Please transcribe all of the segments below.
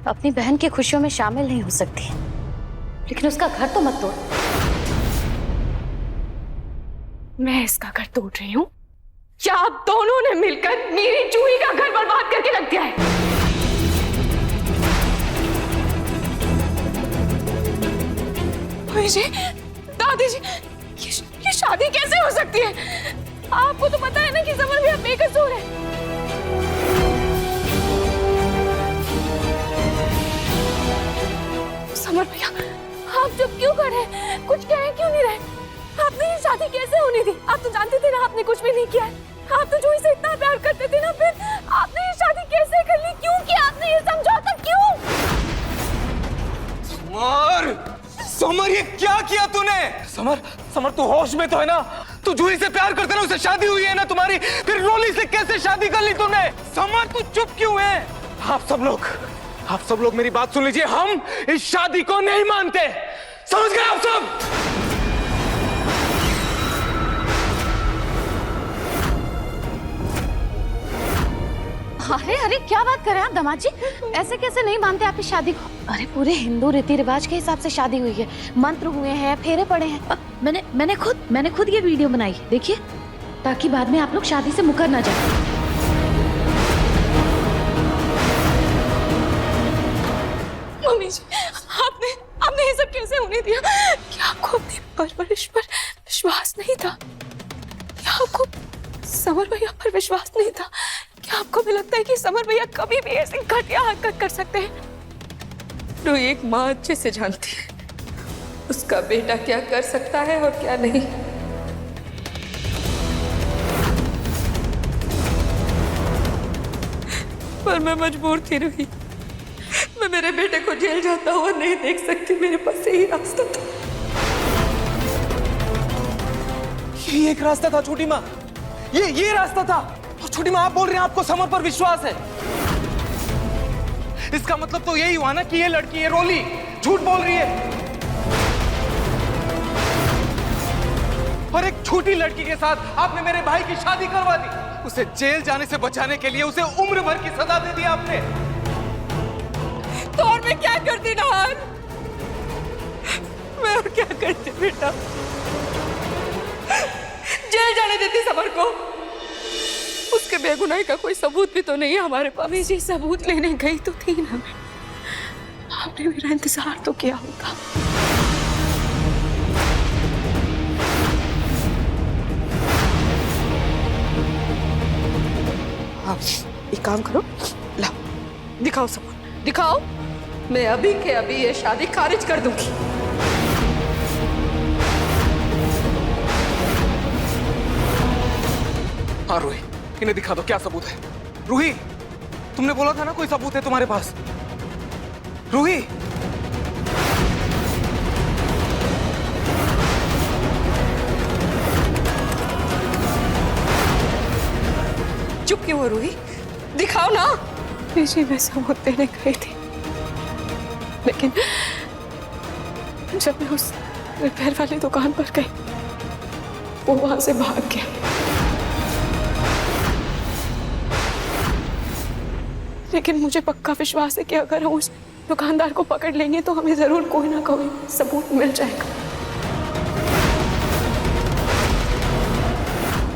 अपनी बहन की खुशियों में शामिल नहीं हो सकती, लेकिन उसका घर तो मत तोड़। मैं इसका घर तोड़ रही हूँ या आप दोनों ने मिलकर मेरी जूही का घर बर्बाद करके रख दिया है? जी, दादी जी, ये शादी कैसे हो सकती है? आपको तो पता है ना कि समर भी अब बेकसूर है। समर भैया, आप चुप क्यों कर रहे हैं? कुछ कह क्यों नहीं रहे? आपने ये शादी कैसे होने दी? आप तो जानते थे ना आपने कुछ भी नहीं किया है। आप तो जूही से इतना प्यार करते थे ना, फिर आपने ये शादी कैसे कर ली? क्यों किया आपने ये समझौता? क्यों? समर, ये क्या किया तूने? समर तू होश में तो है ना? तू जूही से प्यार करते ना, उससे शादी हुई है ना तुम्हारी, फिर रोली से कैसे शादी कर ली तुमने? समर तू चुप क्यों है? आप सब लोग मेरी बात सुन लीजिए, हम इस शादी को नहीं मानते, समझ गए आप सब? अरे अरे क्या बात कर रहे हैं आप दामाद जी? ऐसे कैसे नहीं मानते आप इस शादी को? अरे पूरे हिंदू रीति रिवाज के हिसाब से शादी हुई है, मंत्र हुए हैं, फेरे पड़े हैं। मैंने खुद ये वीडियो बनाई, देखिए, ताकि बाद में आप लोग शादी से मुकर ना जाए। मम्मी जी, आपने ये सब कैसे होने दिया? क्या आपको अपनी परवरिश पर विश्वास नहीं था? क्या आपको समर भैया पर विश्वास नहीं था? क्या आपको भी लगता है कि समर भैया कभी भी ऐसी घटिया हरकत कर सकते हैं? तो एक माँ अच्छे से जानती है उसका बेटा क्या कर सकता है और क्या नहीं। पर मैं मजबूर थी रूही, मैं मेरे बेटे को जेल जाता हुआ नहीं देख सकती, मेरे पास यही रास्ता था। यही एक रास्ता था छोटी माँ, ये रास्ता था। और छोटी माँ आप बोल रहे हैं आपको समर पर विश्वास है, इसका मतलब तो यही हुआ ना कि ये लड़की, ये रोली झूठ बोल रही है और एक छोटी लड़की के साथ आपने मेरे भाई की शादी करवा दी। उसे जेल जाने से बचाने के लिए उसे उम्र भर की सजा दे दी आपने। तो और मैं क्या करती नहार? मैं और क्या करती बेटा? जेल जाने देती समर को? उसके बेगुनाही का कोई सबूत भी तो नहीं है हमारे पास। जी सबूत लेने गई तो थी ना मैं, आपने मेरा इंतजार तो किया होता। आप एक काम करो, लाओ दिखाओ सबूत, दिखाओ। मैं अभी के अभी ये शादी खारिज कर दूंगी। हाँ रूही, इन्हें दिखा दो क्या सबूत है। रूही, तुमने बोला था ना कोई सबूत है तुम्हारे पास। रूही, चुप क्यों हो रूही? दिखाओ ना। जी मैं सबूत देने गई थी, लेकिन जब मैं उस रिपेयर वाली दुकान पर गई, वो वहां से भाग गया। लेकिन मुझे पक्का विश्वास है कि अगर हम उस दुकानदार को पकड़ लेंगे तो हमें जरूर कोई ना कोई सबूत मिल जाएगा।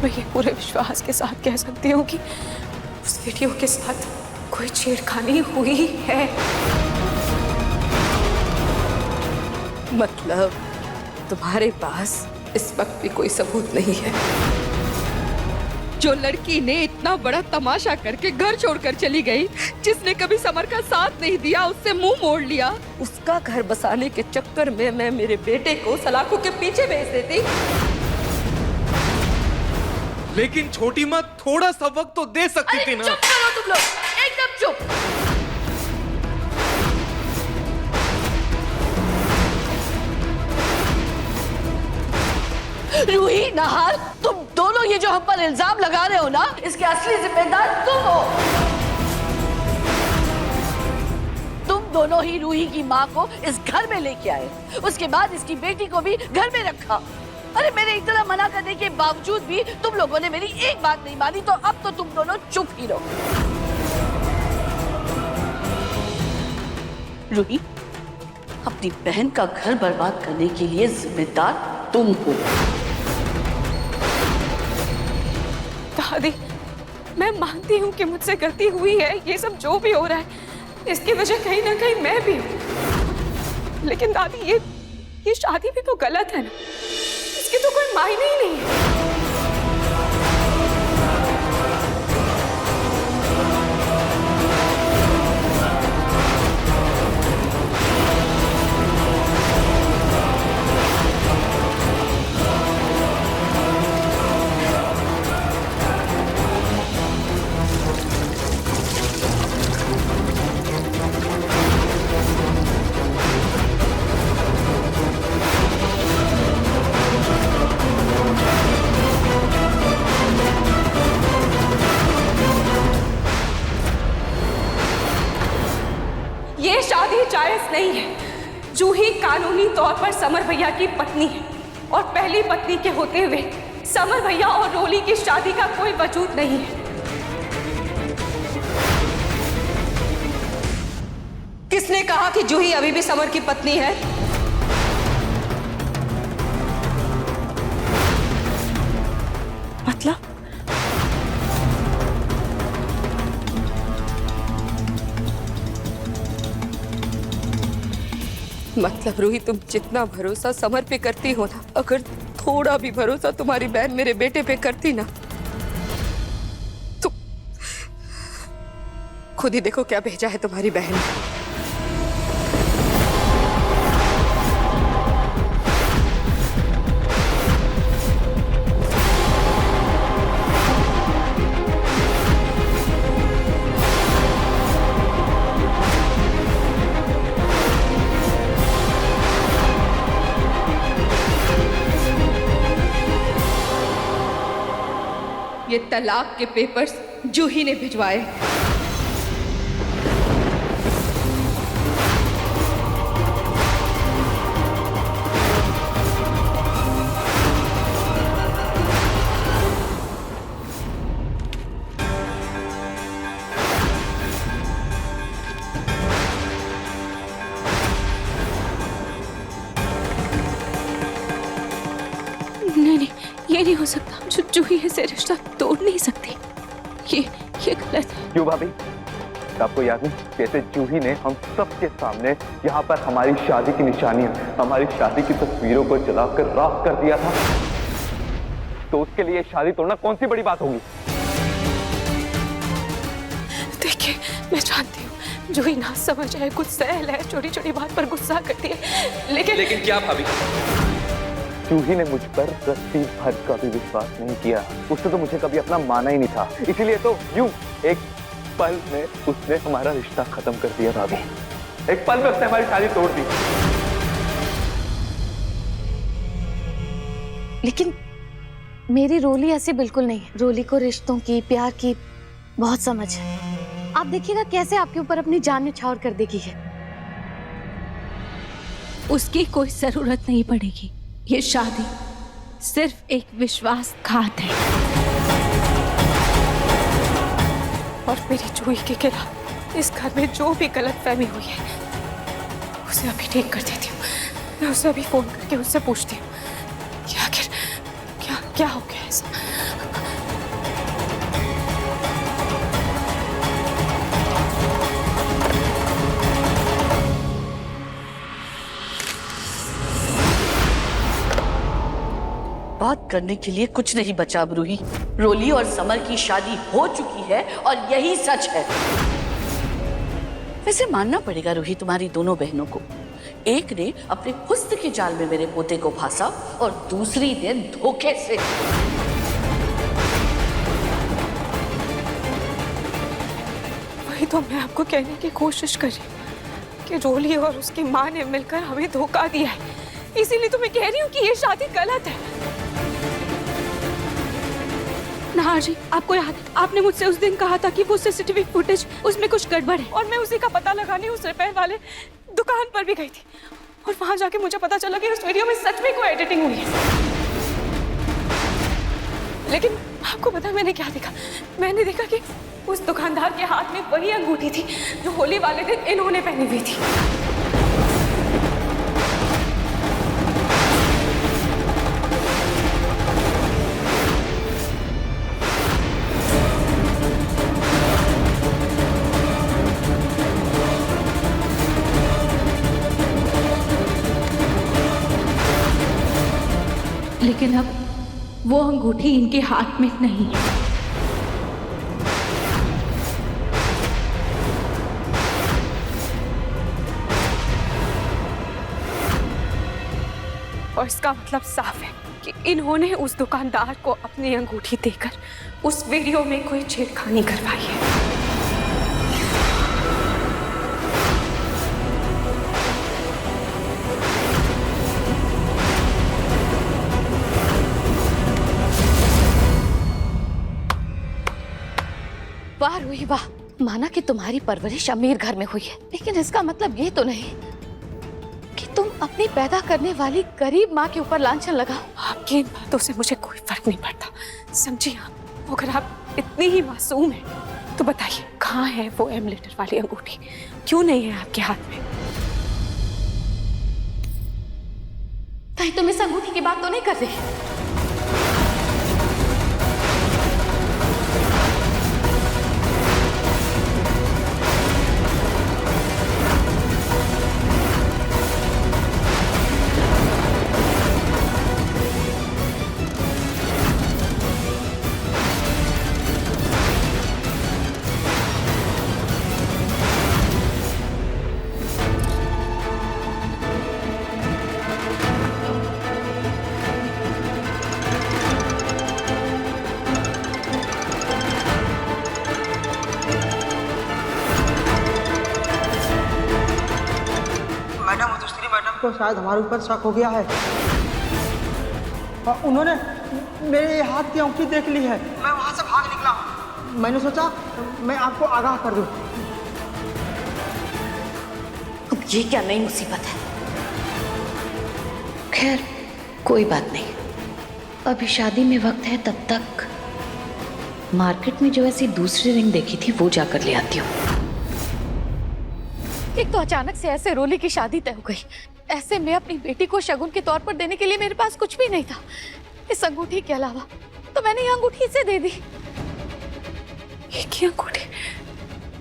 मैं ये पूरे विश्वास के साथ कह सकती हूँ कि उस वीडियो के साथ कोई छेड़खानी हुई है। मतलब तुम्हारे पास इस वक्त भी कोई सबूत नहीं है? जो लड़की ने इतना बड़ा तमाशा करके घर छोड़कर चली गई, जिसने कभी समर का साथ नहीं दिया, उससे मुंह मोड़ लिया, उसका घर बसाने के चक्कर में मैं मेरे बेटे को सलाखों के पीछे भेज देती। लेकिन छोटी माँ थोड़ा सा वक्त तो दे सकती थी ना। चुप करो तुम लोग, एकदम चुप। रूही, नाहार, तुम दोनों ये जो हम पर इल्जाम लगा रहे हो ना, इसके असली जिम्मेदार तुम हो। तुम दोनों ही रूही की माँ को इस घर में लेके आए, उसके बाद इसकी बेटी को भी घर में रखा। अरे मेरे इतना मना करने के बावजूद भी तुम लोगों ने मेरी एक बात नहीं मानी, तो अब तो तुम दोनों चुप ही रहो। रूही, अपनी बहन का घर बर्बाद करने के लिए जिम्मेदार तुम हो। दादी, मैं मानती हूँ कि मुझसे गलती हुई है। ये सब जो भी हो रहा है इसकी वजह कहीं ना कहीं मैं भी हूँ। लेकिन दादी, ये शादी भी तो गलत है ना, इसकी तो कोई मायने ही नहीं है। ये शादी जायज नहीं है। जूही कानूनी तौर पर समर भैया की पत्नी है और पहली पत्नी के होते हुए समर भैया और रोली की शादी का कोई वजूद नहीं है। किसने कहा कि जूही अभी भी समर की पत्नी है? मतलब रूही, तुम जितना भरोसा समर पे करती हो ना, अगर थोड़ा भी भरोसा तुम्हारी बहन मेरे बेटे पे करती ना, तो खुद ही देखो क्या भेजा है तुम्हारी बहन ने। ये तलाक के पेपर्स जूही ने भिजवाए। नहीं, ये नहीं हो सकता। जूही ऐसे रिश्ता तोड़ नहीं सकती। ये गलत है। क्यों भाभी, आपको याद नहीं कैसे जूही ने हम सबके सामने यहाँ पर हमारी शादी की निशानियां, हमारी शादी की तस्वीरों को जलाकर राख कर दिया था? तो उसके लिए शादी तोड़ना कौन सी बड़ी बात होगी? देखिए, मैं जानती हूँ जूही ना समझ है, गुस्सैल है, छोटी छोटी बात पर गुस्सा करती है, लेकिन क्या भाभी? जूही ने मुझ पर रत्ती भर का भी विश्वास नहीं किया। उसने तो मुझे कभी अपना माना ही नहीं था। इसीलिए तो यूं एक पल में उसने हमारा रिश्ता खत्म कर दिया भाभी। एक पल में उसने हमारी शादी तोड़ दी। लेकिन मेरी रोली ऐसी बिल्कुल नहीं है। रोली को रिश्तों की, प्यार की बहुत समझ है। आप देखिएगा कैसे आपके ऊपर अपनी जान न्यौछावर कर देगी है। उसकी कोई जरूरत नहीं पड़ेगी। ये शादी सिर्फ एक विश्वासघात है और मेरी जूही के खिलाफ इस घर में जो भी गलतफहमी हुई है उसे अभी ठीक कर देती हूँ। मैं उसे अभी फोन करके उससे पूछती हूँ कि आखिर क्या हो गया ऐसा। बात करने के लिए कुछ नहीं बचा अब रूही। रोली और समर की शादी हो चुकी है और यही सच है। वैसे मानना पड़ेगा रूही तुम्हारी दोनों बहनों को। एक ने अपने हुस्न के जाल में मेरे पोते को फांसा और दूसरी ने धोखे से। वही तो मैं आपको कहने की कोशिश कर रही हूँ कि रोली और उसकी माँ ने मिलकर हमें धोखा दिया है। इसीलिए तो मैं कह रही हूँ कि ये शादी गलत है। नाहर जी, आपको याद है आपने मुझसे उस दिन कहा था कि वो सीसीटीवी फुटेज, उसमें कुछ गड़बड़ है, और मैं उसी का पता लगाने उस रिपेयर वाले दुकान पर भी गई थी और वहां जाके मुझे पता चला कि उस वीडियो में सच में कोई एडिटिंग हुई है। लेकिन आपको पता मैंने क्या देखा? मैंने देखा कि उस दुकानदार के हाथ में वही अंगूठी थी जो होली वाले दिन इन्होंने पहनी हुई थी। लेकिन अब वो अंगूठी इनके हाथ में नहीं है। और इसका मतलब साफ है कि इन्होंने उस दुकानदार को अपनी अंगूठी देकर उस वीडियो में कोई छेड़खानी करवाई है। वाह रूही वाह, माना कि तुम्हारी परवरिश अमीर घर में हुई है, लेकिन इसका मतलब ये तो नहीं कि तुम अपनी पैदा करने वाली गरीब माँ के ऊपर लांछन लगाओ। आपकी इन बातों से मुझे कोई फर्क नहीं पड़ता, समझिए आप। अगर आप इतनी ही मासूम हैं तो बताइए कहाँ है वो एमुलेटर वाली अंगूठी? क्यों नहीं है आपके हाथ में? कहीं तुम इस अंगूठी की बात तो नहीं कर रही? तो शायद हमारे ऊपर शक हो गया है। उन्होंने मेरे हाथ की अंगूठी देख ली है। मैं वहां से भाग निकला। मैंने सोचा मैं आपको आगाह कर दूं। अब ये क्या नई मुसीबत है? खैर कोई बात नहीं, अभी शादी में वक्त है, तब तक मार्केट में जो ऐसी दूसरी रिंग देखी थी वो जाकर ले आती हूँ। एक तो अचानक से ऐसे रोली की शादी तय हो गई, ऐसे में अपनी बेटी को शगुन के तौर पर देने के लिए मेरे पास कुछ भी नहीं था इस अंगूठी के अलावा, तो मैंने ये अंगूठी इसे दे दी। एक ही अंगूठी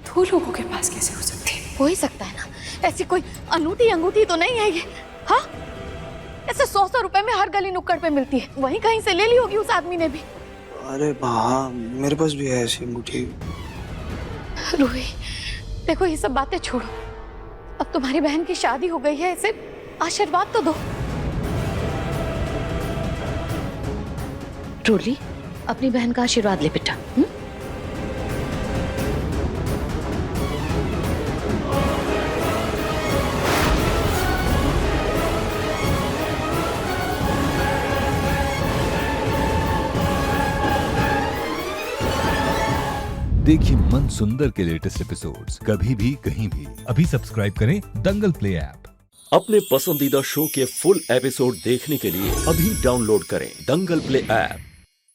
दो लोगों के पास कैसे हो सकती है? हो ही सकता है ना, ऐसी कोई अनूठी अंगूठी तो नहीं है ये। हाँ, ऐसे 100 रुपए में हर गली नुक्कड़ पे मिलती है, वहीं कहीं से ले ली होगी उस आदमी ने भी। अरे हाँ, मेरे पास भी है ऐसी अंगूठी। रूही देखो, ये सब बातें छोड़ो, अब तुम्हारी बहन की शादी हो गई है, इसे आशीर्वाद तो दो। रोली अपनी बहन का आशीर्वाद ले बेटा। देखिए मन सुंदर के लेटेस्ट एपिसोड्स कभी भी कहीं भी। अभी सब्सक्राइब करें दंगल प्ले ऐप। अपने पसंदीदा शो के फुल एपिसोड देखने के लिए अभी डाउनलोड करें दंगल प्ले ऐप।